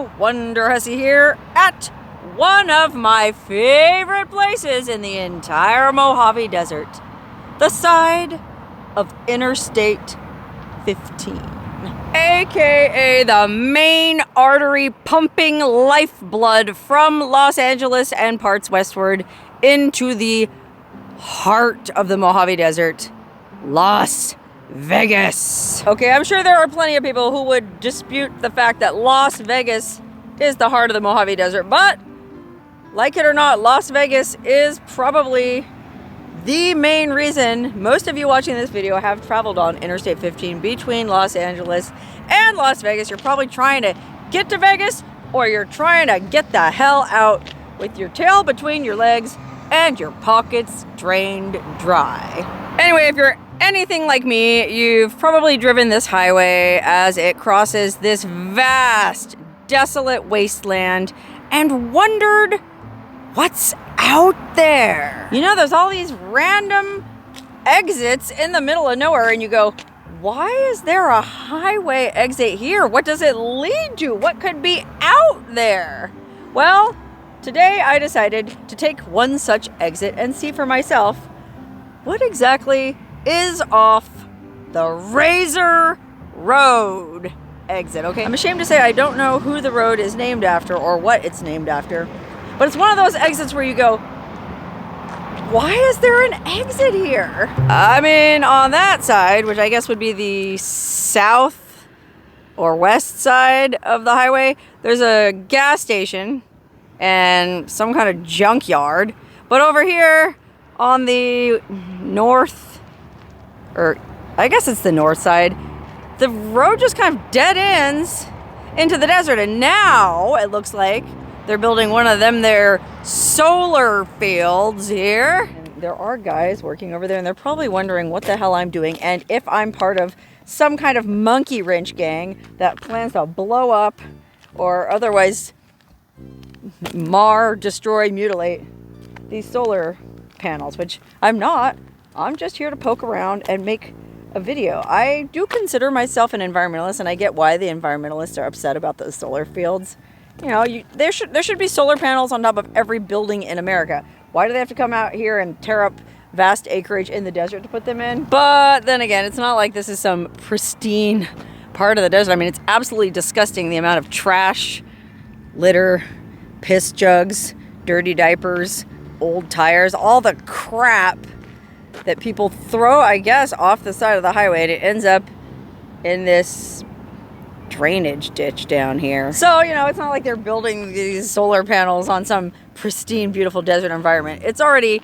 Hello, Wonderhussy here at one of my favorite places in the entire Mojave Desert, the side of Interstate 15, aka the main artery pumping lifeblood from Los Angeles and parts westward into the heart of the Mojave Desert, Las Vegas. Okay, I'm sure there are plenty of people who would dispute the fact that Las Vegas is the heart of the Mojave Desert, but like it or not, Las Vegas is probably the main reason most of you watching this video have traveled on Interstate 15 between Los Angeles and Las Vegas. You're probably trying to get to Vegas, or you're trying to get the hell out with your tail between your legs and your pockets drained dry. Anyway, if you're anything like me, you've probably driven this highway as it crosses this vast, desolate wasteland and wondered what's out there. You know, there's all these random exits in the middle of nowhere, and you go, why is there a highway exit here? What does it lead to? What could be out there? Well, today I decided to take one such exit and see for myself what exactly is off the Rasor Rd exit. Okay, I'm ashamed to say I don't know who the road is named after or what it's named after, but it's one of those exits where you go, why is there an exit here? I mean, on that side, which I guess would be the south or west side of the highway, there's a gas station and some kind of junkyard. But over here on the north, or I guess it's the north side, the road just kind of dead ends into the desert. And now it looks like they're building one of them their solar fields here. And there are guys working over there, and they're probably wondering what the hell I'm doing and if I'm part of some kind of monkey wrench gang that plans to blow up or otherwise mar, destroy, mutilate these solar panels, which I'm not. I'm just here to poke around and make a video. I do consider myself an environmentalist, and I get why the environmentalists are upset about the solar fields. You know, there should be solar panels on top of every building in America. Why do they have to come out here and tear up vast acreage in the desert to put them in? But then again, it's not like this is some pristine part of the desert. I mean, it's absolutely disgusting, the amount of trash, litter, piss jugs, dirty diapers, old tires, all the crap that people throw, I guess, off the side of the highway, and it ends up in this drainage ditch down here. So, you know, it's not like they're building these solar panels on some pristine, beautiful desert environment. It's already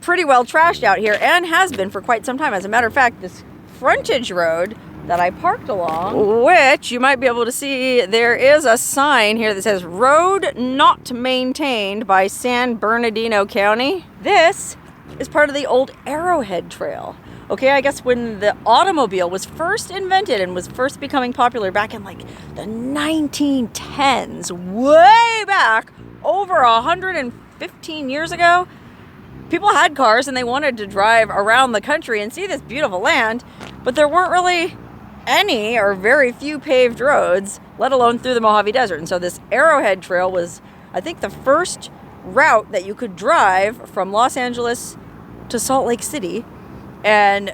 pretty well trashed out here and has been for quite some time. As a matter of fact, this frontage road that I parked along, which you might be able to see, there is a sign here that says road not maintained by San Bernardino County. This is part of the old Arrowhead Trail. Okay, I guess when the automobile was first invented and was first becoming popular back in like the 1910s, way back, over 115 years ago, people had cars and they wanted to drive around the country and see this beautiful land, but there weren't really any or very few paved roads, let alone through the Mojave Desert. And so this Arrowhead Trail was, I think, the first route that you could drive from Los Angeles to Salt Lake City. And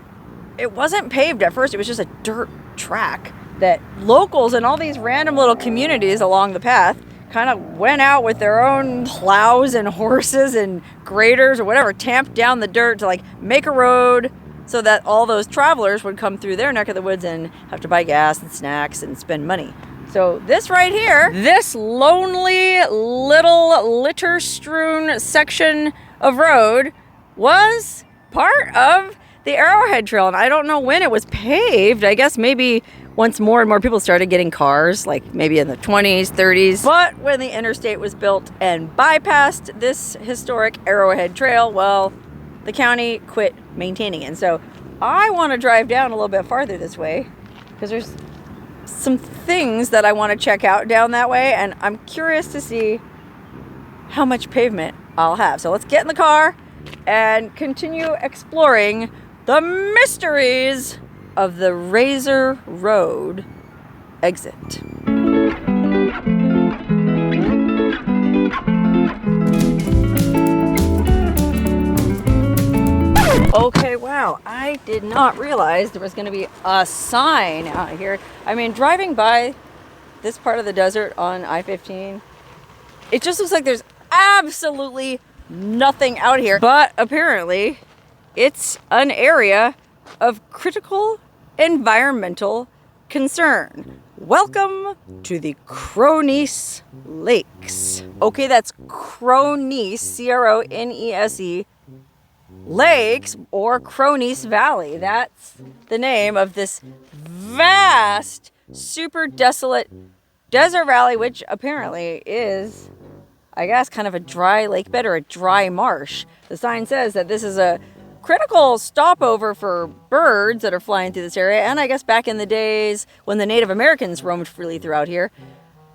it wasn't paved at first. It was just a dirt track that locals in all these random little communities along the path kind of went out with their own plows and horses and graders or whatever, tamped down the dirt to like make a road so that all those travelers would come through their neck of the woods and have to buy gas and snacks and spend money. So this right here, this lonely little litter-strewn section of road was part of the Arrowhead Trail, and I don't know when it was paved. I guess maybe once more and more people started getting cars, like maybe in the 20s, 30s. But when the interstate was built and bypassed this historic Arrowhead Trail, well, the county quit maintaining it. And so I want to drive down a little bit farther this way because there's some things that I want to check out down that way, and I'm curious to see how much pavement I'll have. So let's get in the car and continue exploring the mysteries of the Rasor Rd exit. Okay, wow, I did not realize there was going to be a sign out here. I mean, driving by this part of the desert on I-15, it just looks like there's absolutely nothing out here. But apparently, it's an area of critical environmental concern. Welcome to the Cronise Lakes. Okay, that's Cronise, C-R-O-N-E-S-E, Lakes, or Cronise Valley. That's the name of this vast, super desolate desert valley, which apparently is, I guess, kind of a dry lake bed or a dry marsh. The sign says that this is a critical stopover for birds that are flying through this area, and I guess back in the days when the Native Americans roamed freely throughout here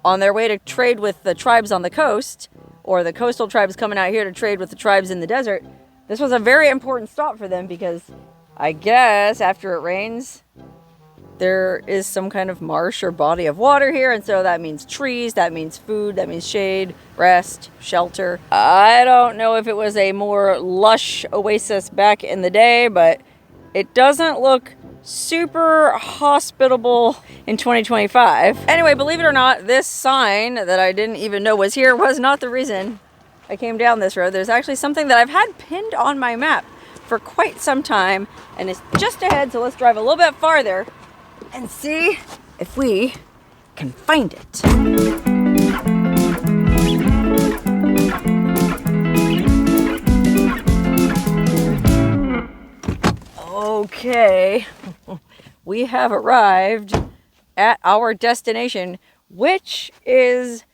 on their way to trade with the tribes on the coast, or the coastal tribes coming out here to trade with the tribes in the desert, this was a very important stop for them because I guess after it rains, there is some kind of marsh or body of water here, and so that means trees, that means food, that means shade, rest, shelter. I don't know if it was a more lush oasis back in the day, but it doesn't look super hospitable in 2025. Anyway, believe it or not, this sign that I didn't even know was here was not the reason I came down this road. There's actually something that I've had pinned on my map for quite some time, and it's just ahead, so let's drive a little bit farther and see if we can find it. Okay, we have arrived at our destination, which is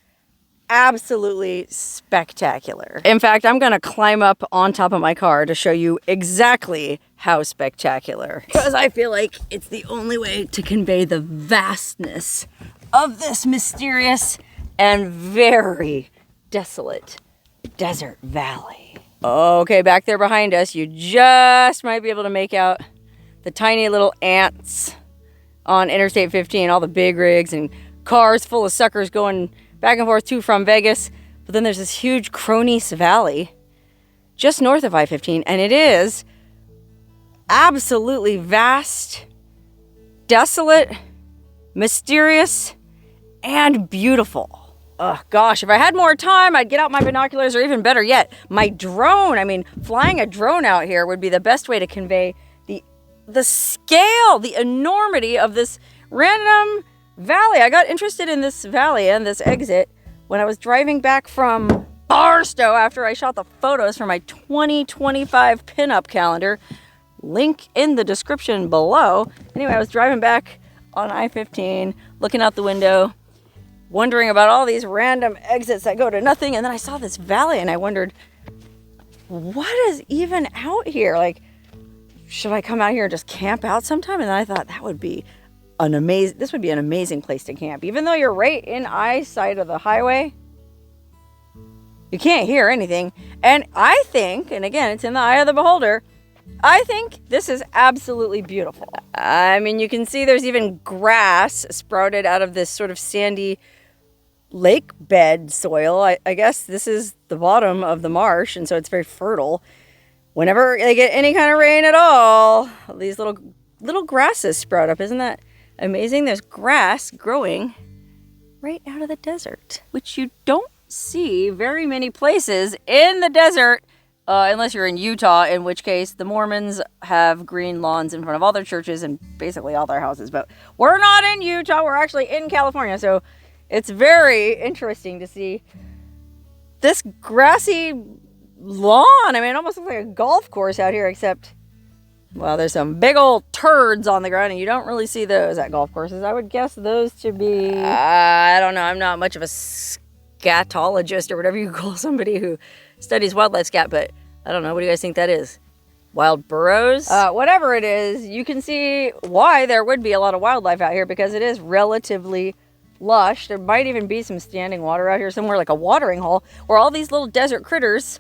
absolutely spectacular. In fact, I'm gonna climb up on top of my car to show you exactly how spectacular, because I feel like it's the only way to convey the vastness of this mysterious and very desolate desert valley. Okay, back there behind us, you just might be able to make out the tiny little ants on Interstate 15, all the big rigs and cars full of suckers going back and forth to from Vegas. But then there's this huge Cronise Valley just north of I-15, and it is absolutely vast, desolate, mysterious, and beautiful. Oh gosh, if I had more time, I'd get out my binoculars, or even better yet, my drone. I mean, flying a drone out here would be the best way to convey the scale, the enormity of this random valley. I got interested in this valley and this exit when I was driving back from Barstow after I shot the photos for my 2025 pinup calendar. Link in the description below. Anyway, I was driving back on I-15, looking out the window, wondering about all these random exits that go to nothing, and then I saw this valley and I wondered, what is even out here? Like, should I come out here and just camp out sometime? And then I thought that would be this would be an amazing place to camp. Even though you're right in eyesight of the highway, you can't hear anything. And I think, and again, it's in the eye of the beholder, I think this is absolutely beautiful. I mean, you can see there's even grass sprouted out of this sort of sandy lake bed soil. I guess this is the bottom of the marsh, and so it's very fertile. Whenever they get any kind of rain at all, these little grasses sprout up. Isn't that amazing? There's grass growing right out of the desert, which you don't see very many places in the desert, unless you're in Utah, in which case the Mormons have green lawns in front of all their churches and basically all their houses. But we're not in Utah, we're actually in California, so it's very interesting to see this grassy lawn. I mean, it almost looks like a golf course out here, except, well, there's some big old turds on the ground, and you don't really see those at golf courses. I would guess those to be, I don't know, I'm not much of a scatologist or whatever you call somebody who studies wildlife scat, but I don't know, what do you guys think that is? Wild burros? Whatever it is, you can see why there would be a lot of wildlife out here, because it is relatively lush. There might even be some standing water out here somewhere, like a watering hole, where all these little desert critters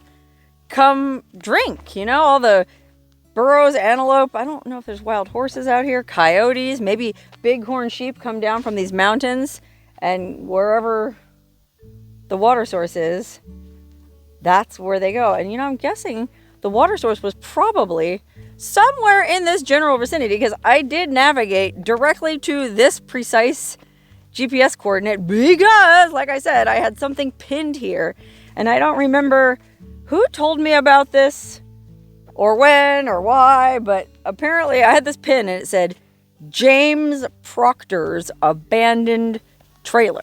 come drink, you know, all the burros, antelope. I don't know if there's wild horses out here, coyotes, maybe bighorn sheep come down from these mountains, and wherever the water source is, that's where they go. And, you know, I'm guessing the water source was probably somewhere in this general vicinity, because I did navigate directly to this precise GPS coordinate because, like I said, I had something pinned here. And I don't remember who told me about this or when or why, but apparently I had this pin and it said James Proctor's abandoned trailer.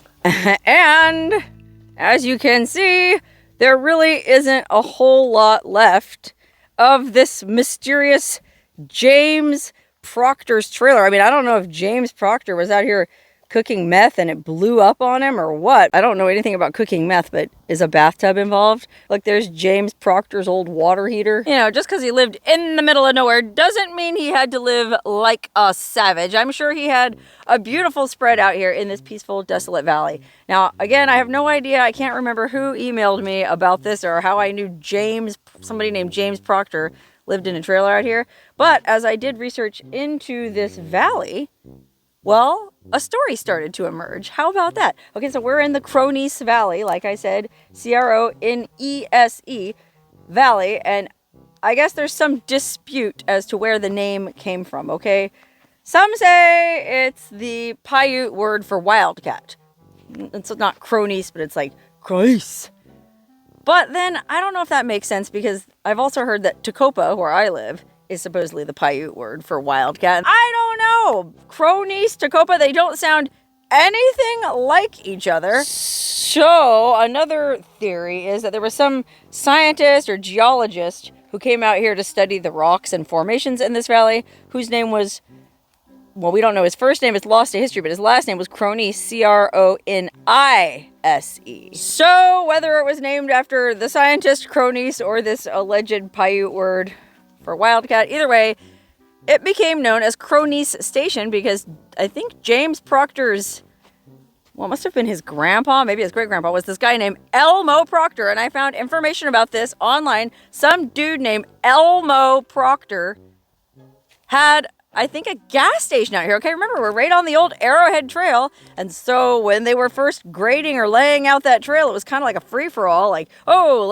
And as you can see, there really isn't a whole lot left of this mysterious James Proctor's trailer. I mean, I don't know if James Proctor was out here cooking meth and it blew up on him or what. I don't know anything about cooking meth, but is a bathtub involved? Like, there's James Proctor's old water heater. You know, just because he lived in the middle of nowhere doesn't mean he had to live like a savage. I'm sure he had a beautiful spread out here in this peaceful, desolate valley. Now, again, I have no idea. I can't remember who emailed me about this or how I knew somebody named James Proctor lived in a trailer out here. But as I did research into this valley, well, a story started to emerge. How about that? Okay, so we're in the Cronise Valley, like I said, Cronese Valley, and I guess there's some dispute as to where the name came from, okay? Some say it's the Paiute word for wildcat. It's not Cronise, but it's like Cronise. But then, I don't know if that makes sense, because I've also heard that Tecopa, where I live, is supposedly the Paiute word for wildcat. I don't know. Cronise, Tecopa, they don't sound anything like each other. So another theory is that there was some scientist or geologist who came out here to study the rocks and formations in this valley, whose name was, well, we don't know his first name, it's lost to history, but his last name was Cronise, Cronise. So whether it was named after the scientist Cronise or this alleged Paiute word for wildcat, either way, it became known as Cronise Station because I think James Proctor's, well, it must have been his grandpa, maybe his great-grandpa, was this guy named Elmo Proctor, and I found information about this online. Some dude named Elmo Proctor had, I think, a gas station out here. Okay, remember, we're right on the old Arrowhead Trail, and so when they were first grading or laying out that trail, it was kind of like a free-for-all, like, oh,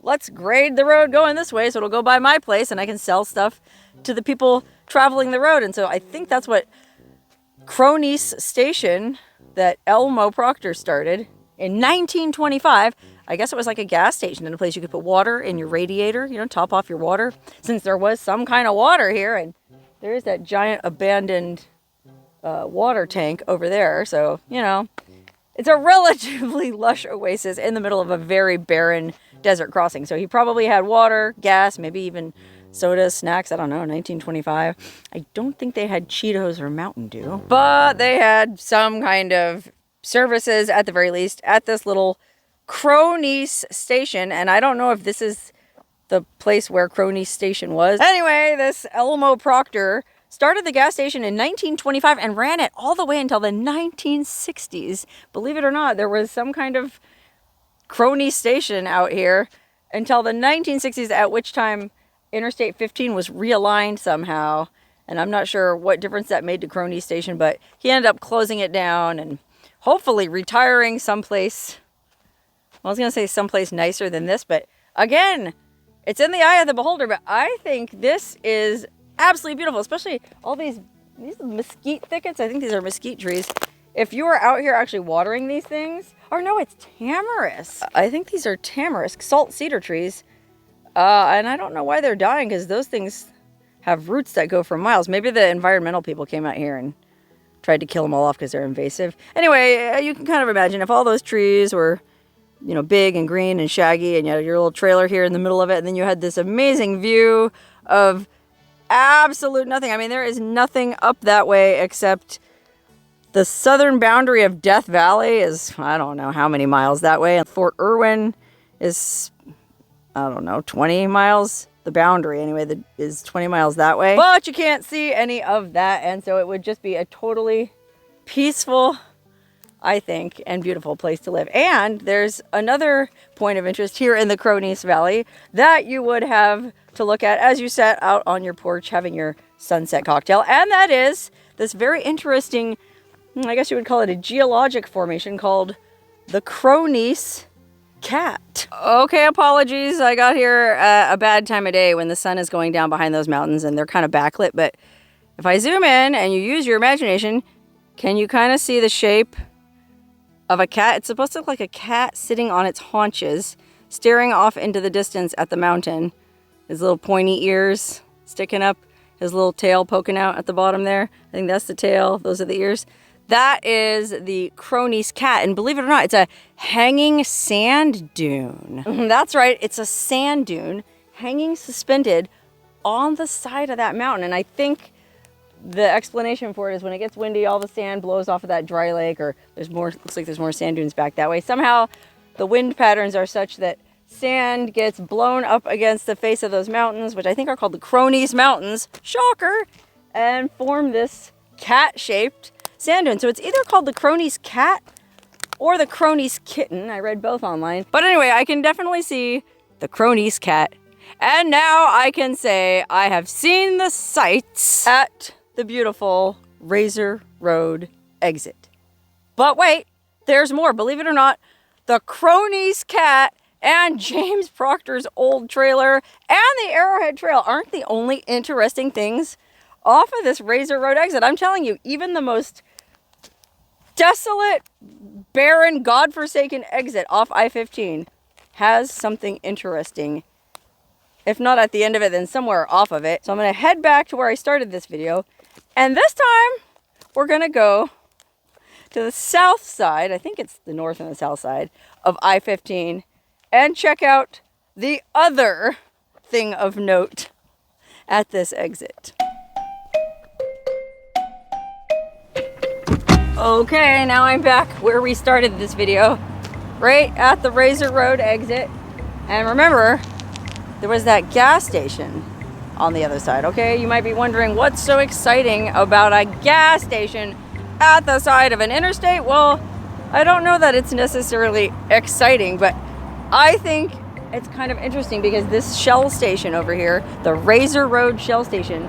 let's grade the road going this way so it'll go by my place and I can sell stuff to the people traveling the road. And so I think that's what Cronise Station that Elmo Proctor started in 1925. I guess it was like a gas station in a place you could put water in your radiator, you know, top off your water, since there was some kind of water here, and there is that giant abandoned water tank over there. So, you know, it's a relatively lush oasis in the middle of a very barren desert crossing. So he probably had water, gas, maybe even soda, snacks, I don't know, 1925. I don't think they had Cheetos or Mountain Dew, but they had some kind of services at the very least at this little Cronise Station. And I don't know if this is the place where Cronise Station was. Anyway, this Elmo Proctor started the gas station in 1925 and ran it all the way until the 1960s. Believe it or not, there was some kind of Cronise Station out here until the 1960s, at which time Interstate 15 was realigned somehow. And I'm not sure what difference that made to Cronise Station, but he ended up closing it down and hopefully retiring someplace. Well, I was going to say someplace nicer than this, but again, it's in the eye of the beholder. But I think this is absolutely beautiful, especially all these mesquite thickets. I think these are mesquite trees. If you were out here actually watering these things, or no, it's tamarisk. I think these are tamarisk, salt cedar trees. And I don't know why they're dying, because those things have roots that go for miles. Maybe the environmental people came out here and tried to kill them all off because they're invasive. Anyway, you can kind of imagine if all those trees were, you know, big and green and shaggy, and you had your little trailer here in the middle of it, and then you had this amazing view of absolute nothing. I mean, there is nothing up that way except the southern boundary of Death Valley is, I don't know how many miles that way. And Fort Irwin is, I don't know, 20 miles. The boundary, anyway, that is 20 miles that way. But you can't see any of that, and so it would just be a totally peaceful, I think, and beautiful place to live. And there's another point of interest here in the Cronise Valley that you would have to look at as you sat out on your porch having your sunset cocktail, and that is this very interesting, I guess you would call it a geologic formation called the Cronise Cat. Okay, apologies. I got here a bad time of day when the sun is going down behind those mountains and they're kind of backlit. But if I zoom in and you use your imagination, can you kind of see the shape of a cat? It's supposed to look like a cat sitting on its haunches, staring off into the distance at the mountain. His little pointy ears sticking up, his little tail poking out at the bottom there. I think that's the tail. Those are the ears. That is the Cronise Cat, and believe it or not, it's a hanging sand dune. That's right, it's a sand dune hanging suspended on the side of that mountain. And I think the explanation for it is when it gets windy, all the sand blows off of that dry lake, or there's more, looks like there's more sand dunes back that way. Somehow the wind patterns are such that sand gets blown up against the face of those mountains, which I think are called the Cronese Mountains, shocker, and form this cat-shaped sand dune. So it's either called the Cronise Cat or the Cronise Kitten. I read both online. But anyway, I can definitely see the Cronise Cat. And now I can say I have seen the sights at the beautiful Rasor Rd exit. But wait, there's more. Believe it or not, the Cronise Cat and James Proctor's old trailer and the Arrowhead Trail aren't the only interesting things off of this Rasor Rd exit. I'm telling you, even the most desolate, barren, godforsaken exit off I-15 has something interesting. If not at the end of it, then somewhere off of it. So I'm going to head back to where I started this video. And this time, we're going to go to the south side. I think it's the north and the south side of I-15. And check out the other thing of note at this exit. Okay, now I'm back where we started this video, right at the Rasor Rd exit. And remember, there was that gas station on the other side, okay? You might be wondering what's so exciting about a gas station at the side of an interstate. Well, I don't know that it's necessarily exciting, but I think it's kind of interesting because this Shell station over here, the Rasor Rd Shell station,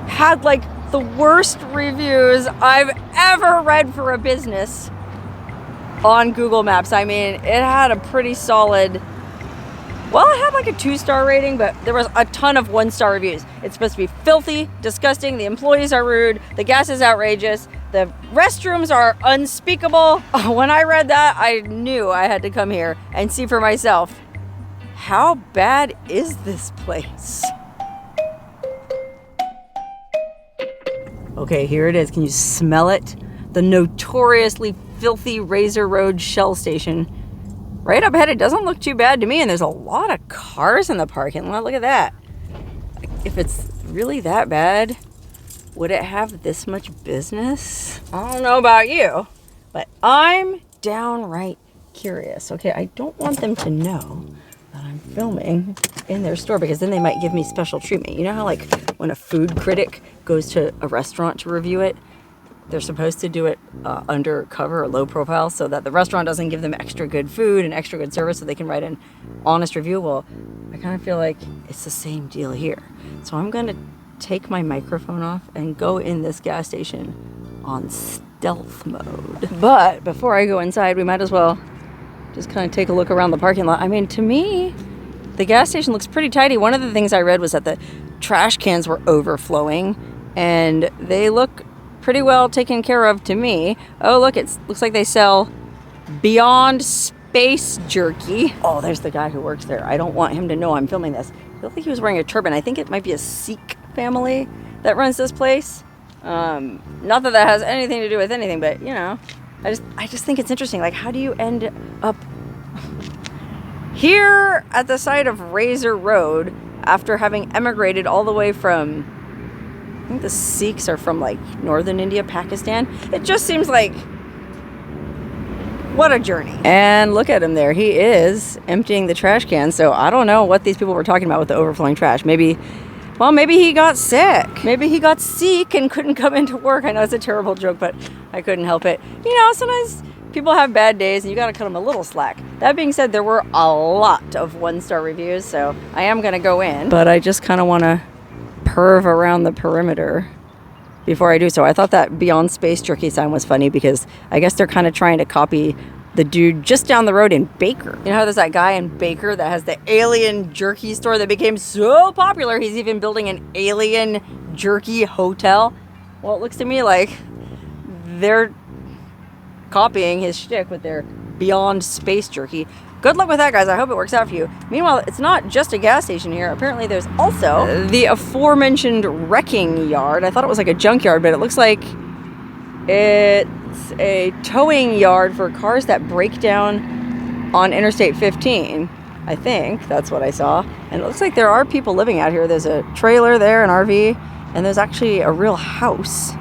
had like the worst reviews I've ever read for a business on Google Maps. I mean, it had a pretty solid, well, it had like a 2-star rating, but there was a ton of 1-star reviews. It's supposed to be filthy, disgusting, the employees are rude, the gas is outrageous, the restrooms are unspeakable. When I read that, I knew I had to come here and see for myself. How bad is this place? Okay, here it is. Can you smell it? The notoriously filthy Rasor Rd Shell station. Right up ahead, it doesn't look too bad to me, and there's a lot of cars in the parking lot. Look at that. If it's really that bad, would it have this much business? I don't know about you, but I'm downright curious. Okay, I don't want them to know that I'm filming in their store because then they might give me special treatment. You know how like when a food critic goes to a restaurant to review it, they're supposed to do it undercover or low profile so that the restaurant doesn't give them extra good food and extra good service so they can write an honest review. Well, I kind of feel like it's the same deal here. So I'm going to take my microphone off and go in this gas station on stealth mode. But before I go inside, we might as well just kind of take a look around the parking lot. I mean, to me, the gas station looks pretty tidy. One of the things I read was that the trash cans were overflowing and they look pretty well taken care of to me. Oh, look, it looks like they sell Beyond Space Jerky. Oh, there's the guy who works there. I don't want him to know I'm filming this. I don't think he was wearing a turban. I think it might be a Sikh family that runs this place. Not that that has anything to do with anything, but you know, I just think it's interesting. Like, how do you end up here at the side of Rasor Rd after having emigrated all the way from, I think the Sikhs are from like northern India, Pakistan. It just seems like, what a journey. And look at him there. He is emptying the trash can. So I don't know what these people were talking about with the overflowing trash. Maybe he got sick. Maybe he got sick and couldn't come into work. I know it's a terrible joke, but I couldn't help it. You know, sometimes people have bad days and you got to cut them a little slack. That being said, there were a lot of 1-star reviews, so I am going to go in. But I just kind of want to perv around the perimeter before I do so. I thought that Beyond Space Jerky sign was funny because I guess they're kind of trying to copy the dude just down the road in Baker. You know how there's that guy in Baker that has the alien jerky store that became so popular, he's even building an alien jerky hotel? Well, it looks to me like they're copying his shtick with their Beyond Space jerky. Good luck with that, guys. I hope it works out for you. Meanwhile, it's not just a gas station here. Apparently there's also the aforementioned wrecking yard. I thought it was like a junkyard, but it looks like it's a towing yard for cars that break down on Interstate 15. I think that's what I saw. And it looks like there are people living out here. There's a trailer there, an RV, and there's actually a real house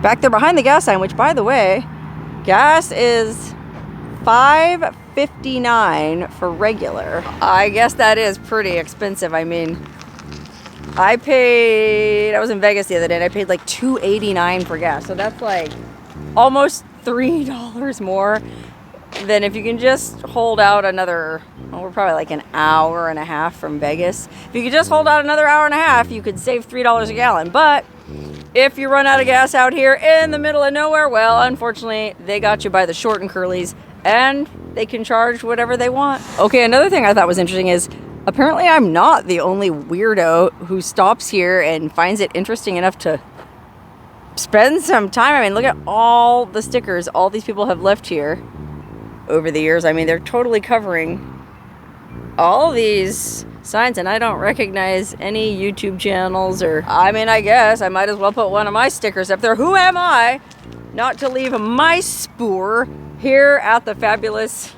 back there behind the gas sign, which, by the way, gas is $5.59 for regular. I guess that is pretty expensive. I mean, I was in Vegas the other day and I paid like $2.89 for gas. So that's like almost $3 more than if you can just hold out another, well, we're probably like an hour and a half from Vegas. If you could just hold out another hour and a half, you could save $3 a gallon. But if you run out of gas out here in the middle of nowhere, well, unfortunately, they got you by the short and curlies, and they can charge whatever they want. Okay, another thing I thought was interesting is apparently I'm not the only weirdo who stops here and finds it interesting enough to spend some time. I mean, look at all the stickers all these people have left here over the years. I mean, they're totally covering all these signs, and I don't recognize any YouTube channels or, I mean, I guess I might as well put one of my stickers up there. Who am I not to leave my spoor here at the fabulous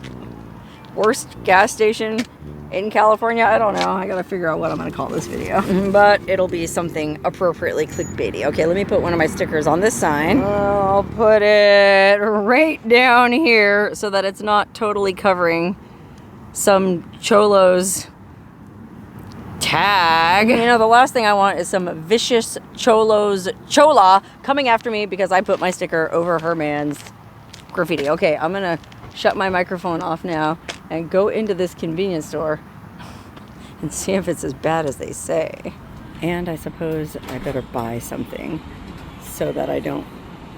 worst gas station in California? I don't know. I gotta figure out what I'm gonna call this video. But it'll be something appropriately clickbaity. Okay, let me put one of my stickers on this sign. I'll put it right down here so that it's not totally covering some cholo's tag. You know, the last thing I want is some vicious chola coming after me because I put my sticker over her man's graffiti. Okay, I'm gonna shut my microphone off now and go into this convenience store and see if it's as bad as they say. And I suppose I better buy something so that I don't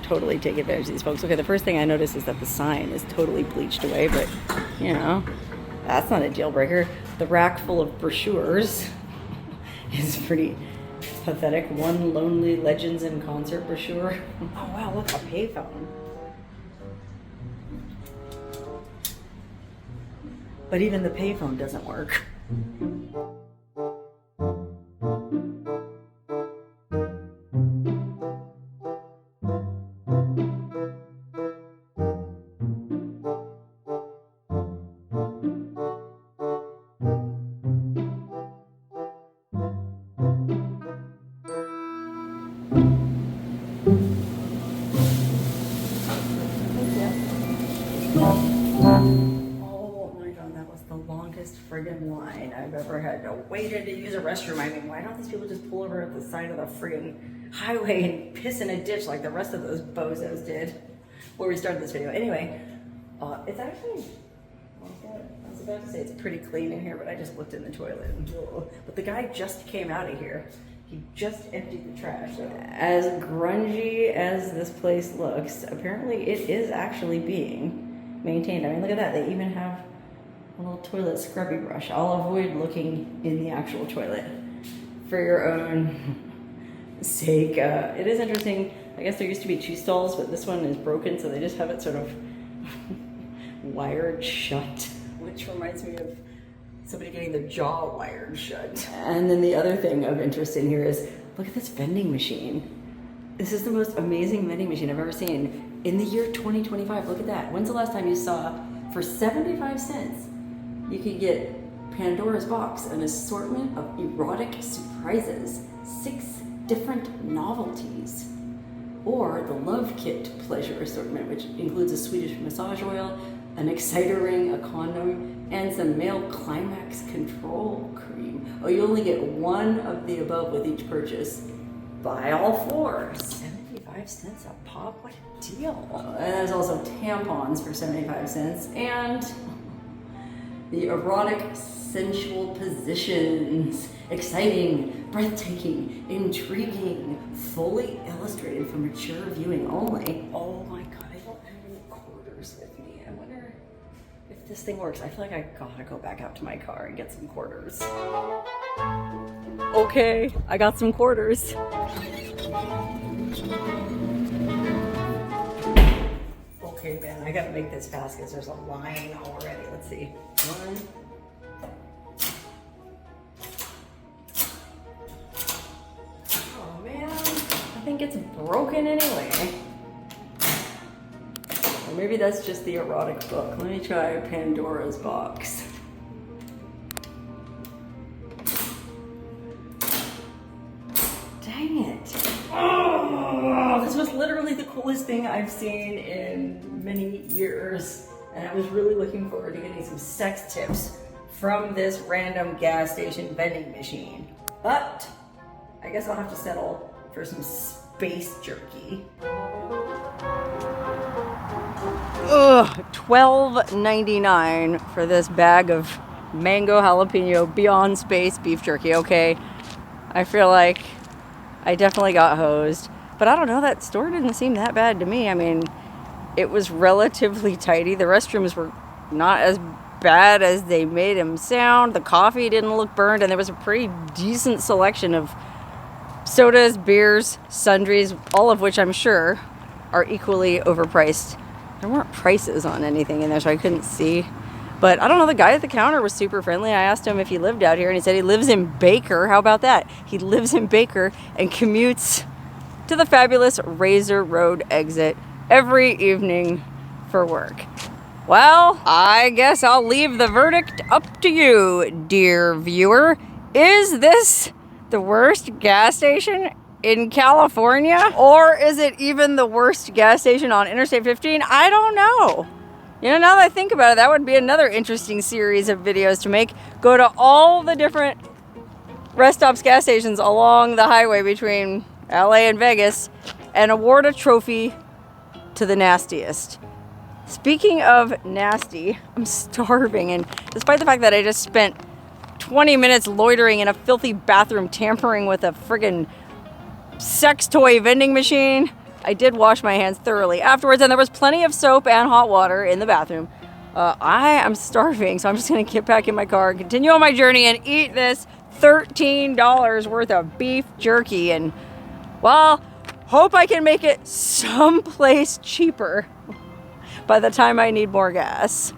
totally take advantage of these folks. Okay, the first thing I notice is that the sign is totally bleached away, but you know, that's not a deal breaker. The rack full of brochures is pretty pathetic. One Lonely Legends in Concert brochure. Oh wow, look, a payphone. But even the payphone doesn't work. Friggin' line I've ever had to wait in to use a restroom. I mean, why don't these people just pull over at the side of the friggin' highway and piss in a ditch like the rest of those bozos did where we started this video? Anyway, it's actually, I was about to say it's pretty clean in here, but I just looked in the toilet and, but the guy just came out of here. He just emptied the trash. So as grungy as this place looks, apparently it is actually being maintained. I mean, look at that. They even have a little toilet scrubby brush. I'll avoid looking in the actual toilet for your own sake. It is interesting. I guess there used to be 2 stalls, but this one is broken, so they just have it sort of wired shut, which reminds me of somebody getting their jaw wired shut. And then the other thing of interest in here is, look at this vending machine. This is the most amazing vending machine I've ever seen. In the year 2025, look at that. When's the last time you saw, for 75 cents, you could get Pandora's box, an assortment of erotic surprises, 6 different novelties, or the Love Kit pleasure assortment, which includes a Swedish massage oil, an exciter ring, a condom, and some male climax control cream. Oh, you only get 1 of the above with each purchase. Buy all 4. 75 cents a pop? What a deal. And there's also tampons for 75 cents, and the erotic sensual positions. Exciting, breathtaking, intriguing, fully illustrated for mature viewing only. Oh my god, I don't have any quarters with me. I wonder this thing works. I feel like I gotta go back out to my car and get some quarters. Okay, I got some quarters. Okay, man, I gotta make this fast because there's a line already. Let's see. One. Oh man, I think it's broken anyway. Or maybe that's just the erotic book. Let me try Pandora's box. Dang it. Oh, this was literally the coolest thing I've seen in many years. And I was really looking forward to getting some sex tips from this random gas station vending machine. But I guess I'll have to settle for some space jerky. Ugh, $12.99 for this bag of mango jalapeno Beyond Space beef jerky. Okay, I feel like I definitely got hosed, but I don't know, that store didn't seem that bad to me. I mean, it was relatively tidy. The restrooms were not as bad as they made them sound. The coffee didn't look burned, and there was a pretty decent selection of sodas, beers, sundries, all of which I'm sure are equally overpriced. There weren't prices on anything in there, so I couldn't see. But I don't know, the guy at the counter was super friendly. I asked him if he lived out here, and he said he lives in Baker. How about that? He lives in Baker and commutes to the fabulous Rasor Rd exit every evening for work. Well, I guess I'll leave the verdict up to you, dear viewer. Is this the worst gas station in California? Or is it even the worst gas station on Interstate 15? I don't know. You know, now that I think about it, that would be another interesting series of videos to make. Go to all the different rest stops, gas stations along the highway between LA and Vegas and award a trophy to the nastiest. Speaking of nasty, I'm starving, and despite the fact that I just spent 20 minutes loitering in a filthy bathroom tampering with a friggin' sex toy vending machine, I did wash my hands thoroughly afterwards, and there was plenty of soap and hot water in the bathroom. I am starving, so I'm just gonna get back in my car and continue on my journey and eat this $13 worth of beef jerky, and, well, hope I can make it someplace cheaper by the time I need more gas.